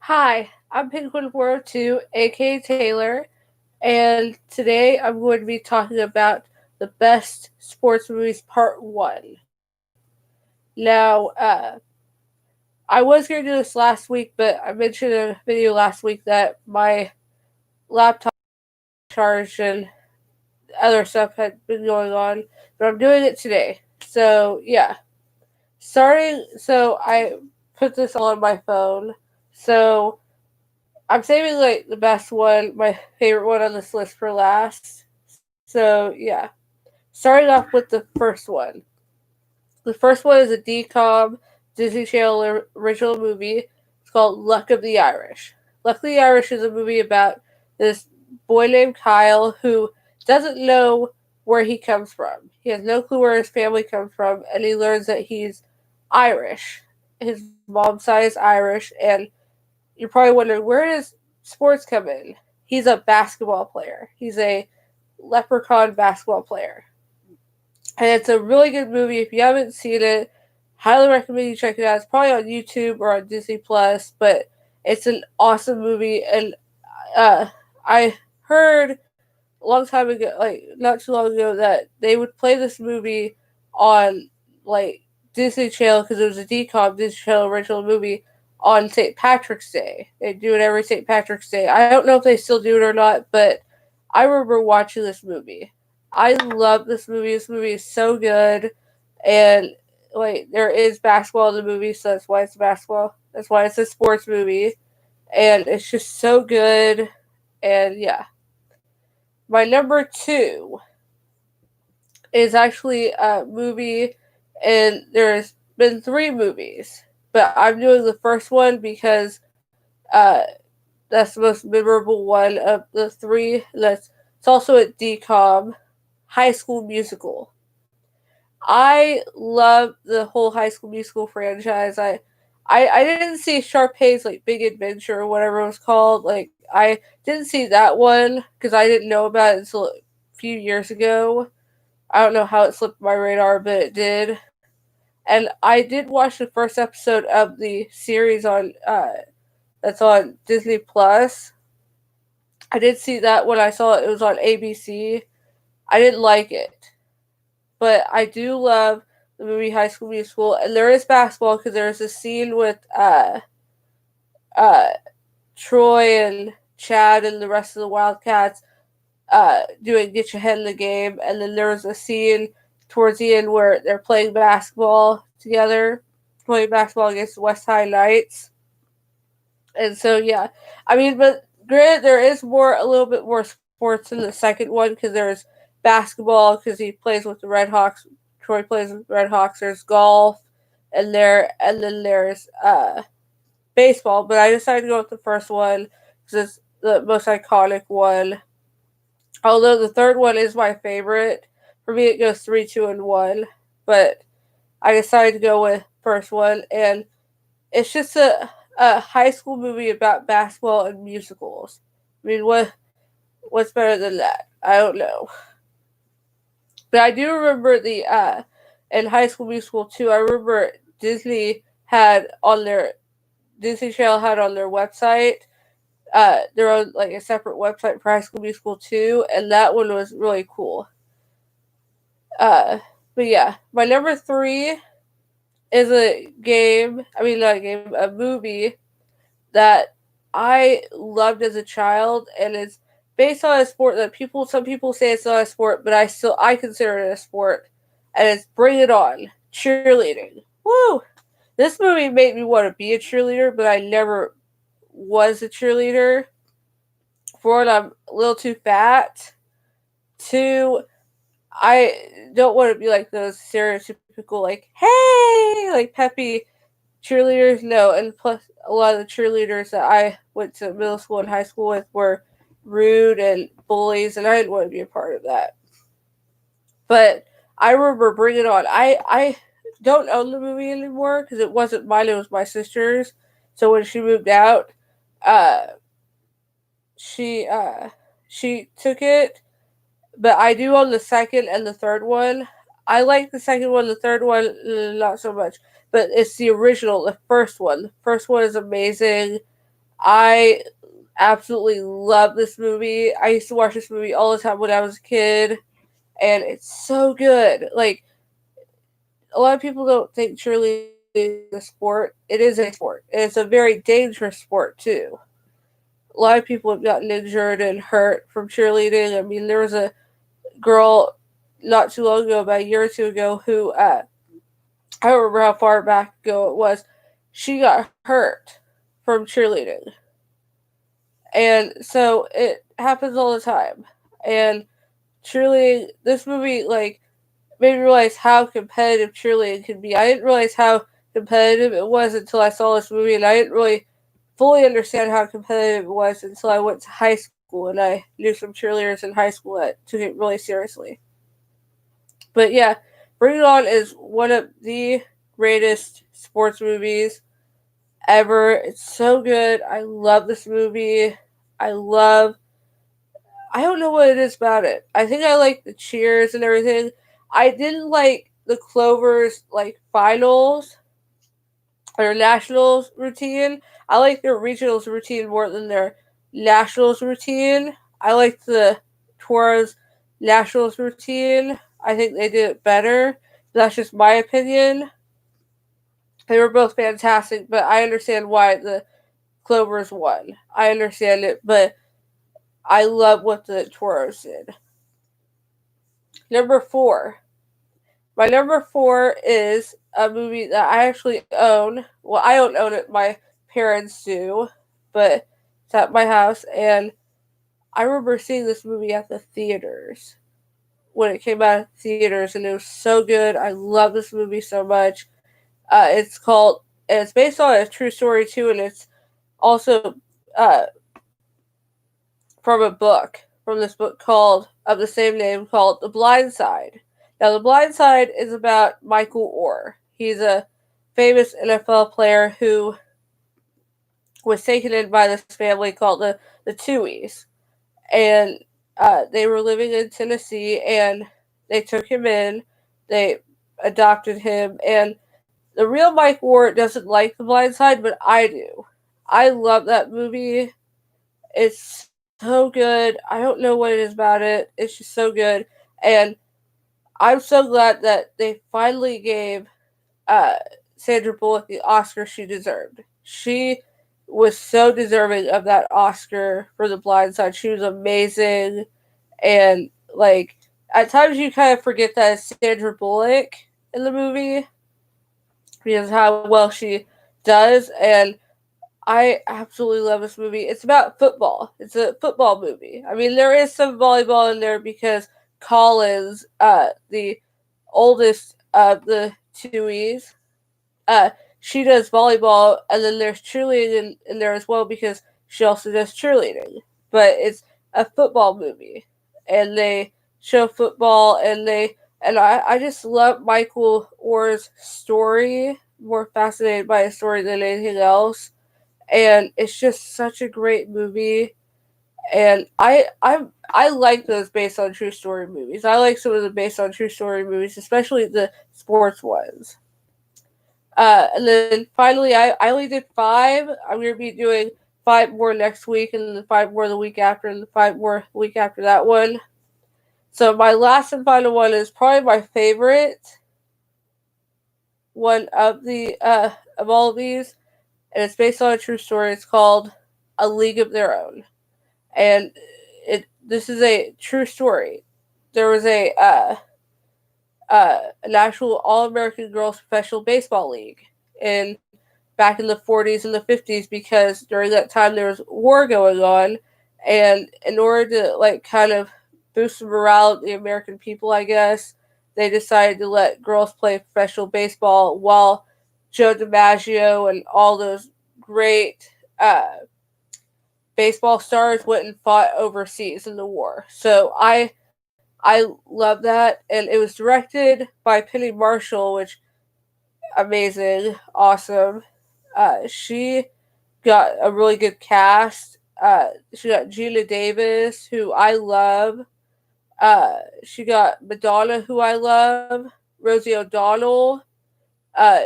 Hi, I'm Penguin 402, aka Taylor, and today I'm going to be talking about the best sports movies part 1. Now, I was going to do this last week, but I mentioned in a video last week that my laptop charged and other stuff had been going on, but I'm doing it today. So, yeah. I put this on my phone. So, I'm saving like the best one, my favorite one on this list for last. So yeah, starting off with the first one. The first one is a DCOM Disney Channel original movie. It's called Luck of the Irish. Luck of the Irish is a movie about this boy named Kyle who doesn't know where he comes from. He has no clue where his family comes from, and he learns that he's Irish. His mom's side is Irish, and you're probably wondering, where does sports come in? He's a basketball player. He's a leprechaun basketball player. And it's a really good movie. If you haven't seen it, highly recommend you check it out. It's probably on YouTube or on Disney Plus, but it's an awesome movie. And uh, I heard a long time ago, like not too long ago, that they would play this movie on like Disney Channel because it was a DCOM Disney Channel original movie on St. Patrick's Day. They do it every St. Patrick's Day. I don't know if they still do it or not, but I remember watching this movie. I love this movie. This movie is so good, and like there is basketball in the movie, so that's why it's basketball. That's why it's a sports movie, and it's just so good. And yeah, my number two is actually a movie, and there's been three movies, but I'm doing the first one because uh, that's the most memorable one of the three. It's also at DCOM, High School Musical. I love the whole High School Musical franchise. I didn't see Sharpay's like Big Adventure or whatever it was called. Like I didn't see that one because I didn't know about it until a few years ago. I don't know how it slipped my radar, but it did. And I did watch the first episode of the series on that's on Disney Plus. I did see that when I saw it. It was on ABC. I didn't like it, but I do love the movie High School Musical, and there is basketball because there's a scene with uh Troy and Chad and the rest of the Wildcats doing get your head in the game, and then there was a scene towards the end where they're playing basketball together, playing basketball against West High Knights, and so yeah, I mean, but granted, there is a little bit more sports in the second one because there's basketball because he plays with the Red Hawks. Troy plays with the Red Hawks. There's golf, and then there's baseball. But I decided to go with the first one because it's the most iconic one. Although the third one is my favorite. For me, it goes three, two, and one. But I decided to go with first one, and it's just a high school movie about basketball and musicals. I mean, what's better than that? I don't know. But I do remember the in High School Musical too. I remember Disney had on their Disney Channel had on their website their own like a separate website for High School Musical 2, and that one was really cool. Uh, but yeah, my number three is a game. I mean, not a game, a movie that I loved as a child, and it's based on a sport that some people say it's not a sport, but I consider it a sport, and it's Bring It On, cheerleading. Woo! This movie made me want to be a cheerleader, but I never was a cheerleader. For one, I'm a little too fat. Two, I don't want to be like those stereotypical like hey like peppy cheerleaders. No, and plus a lot of the cheerleaders that I went to middle school and high school with were rude and bullies, and I didn't want to be a part of that. But I remember Bring It On. I don't own the movie anymore because it wasn't mine; it was my sister's. So when she moved out, uh, she uh, she took it, but I do own the second and the third one. I like the second one, the third one not so much, but it's the original, the first one. The first one is amazing. I absolutely love this movie. I used to watch this movie all the time when I was a kid, and it's so good. Like, a lot of people don't think cheerleading is a sport. It is a sport. And it's a very dangerous sport too. A lot of people have gotten injured and hurt from cheerleading. I mean, there was a girl not too long ago, about a year or two ago, who I don't remember how far back ago it was. She got hurt from cheerleading, and so it happens all the time. And cheerleading, this movie, like, made me realize how competitive cheerleading can be. I didn't realize how competitive it was until I saw this movie, and I didn't really fully understand how competitive it was until I went to high school and I knew some cheerleaders in high school that took it really seriously. But yeah, Bring It On is one of the greatest sports movies ever. It's so good. I love this movie. I love I don't know what it is about it. I think I like the cheers and everything. I didn't like the Clovers like finals or nationals routine. I like their regionals routine more than their nationals routine. I like the Tours nationals routine. I think they did it better. That's just my opinion. They were both fantastic, but I understand why the Clovers won. I understand it, but I love what the Toros did. Number four. My number four is a movie that I actually own. Well, I don't own it, my parents do, but it's at my house. And I remember seeing this movie at the theaters when it came out of theaters, and it was so good. I love this movie so much. It's called, and it's based on a true story too, and it's also uh, from a book, from this book called, of the same name, called The Blind Side. Now, The Blind Side is about Michael Orr. He's a famous NFL player who was taken in by this family called the Tuohys. And they were living in Tennessee, and they took him in. They adopted him. And the real Mike Orr doesn't like The Blind Side, but I do. I love that movie. It's so good. I don't know what it is about it. It's just so good. And I'm so glad that they finally gave uh, Sandra Bullock the Oscar she deserved. She was so deserving of that Oscar for The Blind Side. She was amazing. And, like, at times you kind of forget that it's Sandra Bullock in the movie because how well she does. And I absolutely love this movie. It's about football. It's a football movie. I mean, there is some volleyball in there because Collins, the oldest of the Tuohys, uh, she does volleyball, and then there's cheerleading in there as well because she also does cheerleading. But it's a football movie, and they show football, and I just love Michael Orr's story. More fascinated by his story than anything else, and it's just such a great movie. And I like those based on true story movies. I like some of the based on true story movies, especially the sports ones. And then finally, I only did five. I'm gonna be doing five more next week, and then five more the week after, and five more the week after that one. So my last and final one is probably my favorite one of all of these, and it's based on a true story. It's called A League of Their Own, and it this is a true story. There was an actual All American Girls Professional Baseball League in back in the 40s and the 50s because during that time there was war going on, and in order to like kind of boost the morale of the American people, I guess they decided to let girls play professional baseball while Joe DiMaggio and all those great baseball stars went and fought overseas in the war. So I love that, and it was directed by Penny Marshall, which amazing, awesome. She got a really good cast. She got Gina Davis, who I love. She got Madonna, who I love. Rosie O'Donnell. Uh,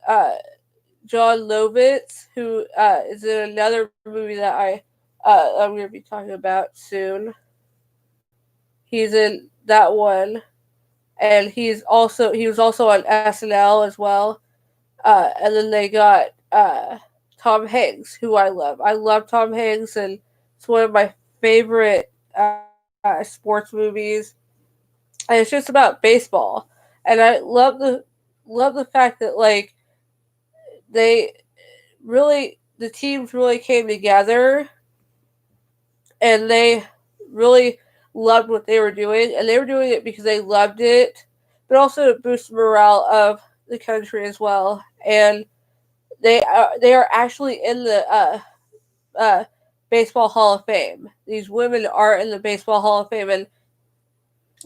uh, John Lovitz, who is in another movie that I'm going to be talking about soon. He's in that one, and he was also on SNL as well. And then they got Tom Hanks, who I love. I love Tom Hanks, and it's one of my favorite sports movies. And it's just about baseball, and I love the fact that like they the teams really came together, and they really loved what they were doing, and they were doing it because they loved it, but also to boost the morale of the country as well. And they are actually in the uh, baseball Hall of Fame. These women are in the baseball Hall of Fame, and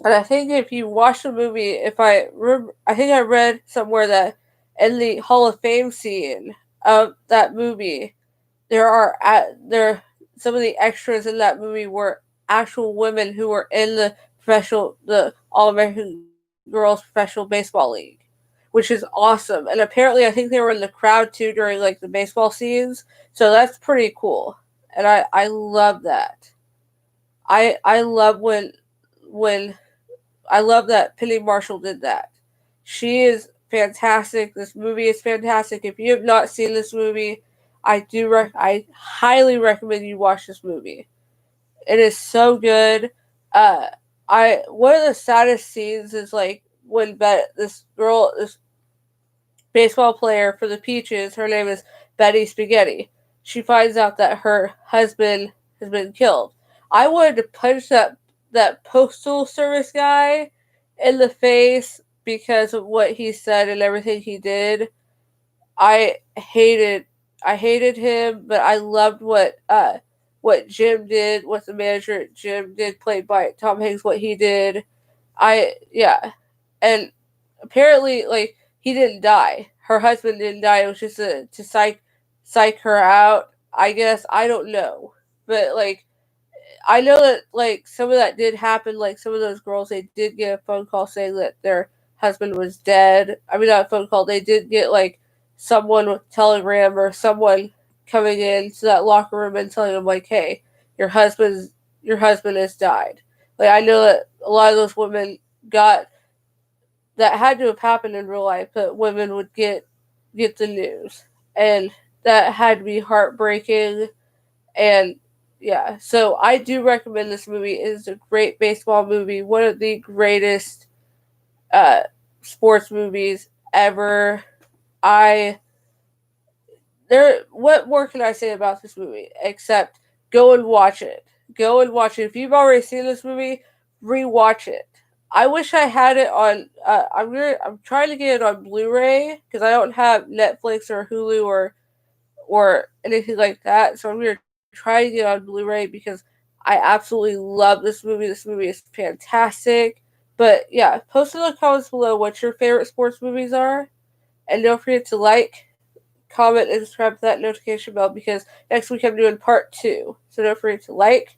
I think if you watch the movie, if I remember, I think I read somewhere that in the Hall of Fame scene of that movie, there some of the extras in that movie were actual women who were in the All American Girls Professional Baseball League, which is awesome. And apparently, I think they were in the crowd too during like the baseball scenes, so that's pretty cool. And I love that. I love when I love that Penny Marshall did that. She is fantastic. This movie is fantastic. If you have not seen this movie, I highly recommend you watch this movie. It is so good. Uh, I one of the saddest scenes is like when this baseball player for the Peaches, her name is Betty Spaghetti. She finds out that her husband has been killed. I wanted to punch that postal service guy in the face because of what he said and everything he did. I hated I hated him, but I loved what Jim did, what the manager Jim did, played by Tom Hanks, what he did. Yeah, and apparently, like he didn't die. Her husband didn't die. It was just to psych her out. I guess I don't know, but like I know that like some of that did happen. Like some of those girls, they did get a phone call saying that their husband was dead. I mean, not a phone call. They did get like someone with telegram or someone coming into that locker room and telling them like, "Hey, your husband has died." Like I know that a lot of those women got that had to have happened in real life, but women would get the news, and that had to be heartbreaking. And yeah, so I do recommend this movie. It is a great baseball movie, one of the greatest uh, sports movies ever. I there. What more can I say about this movie except go and watch it. Go and watch it. If you've already seen this movie, rewatch it. I wish I had it on. I'm trying to get it on Blu-ray because I don't have Netflix or Hulu or anything like that. So I'm gonna try to get on Blu-ray because I absolutely love this movie. This movie is fantastic. But yeah, post in the comments below what your favorite sports movies are, and don't forget to like, comment, and subscribe to that notification bell because next week I'm doing part 2. So don't forget to like,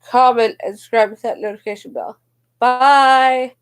comment, and subscribe to that notification bell. Bye.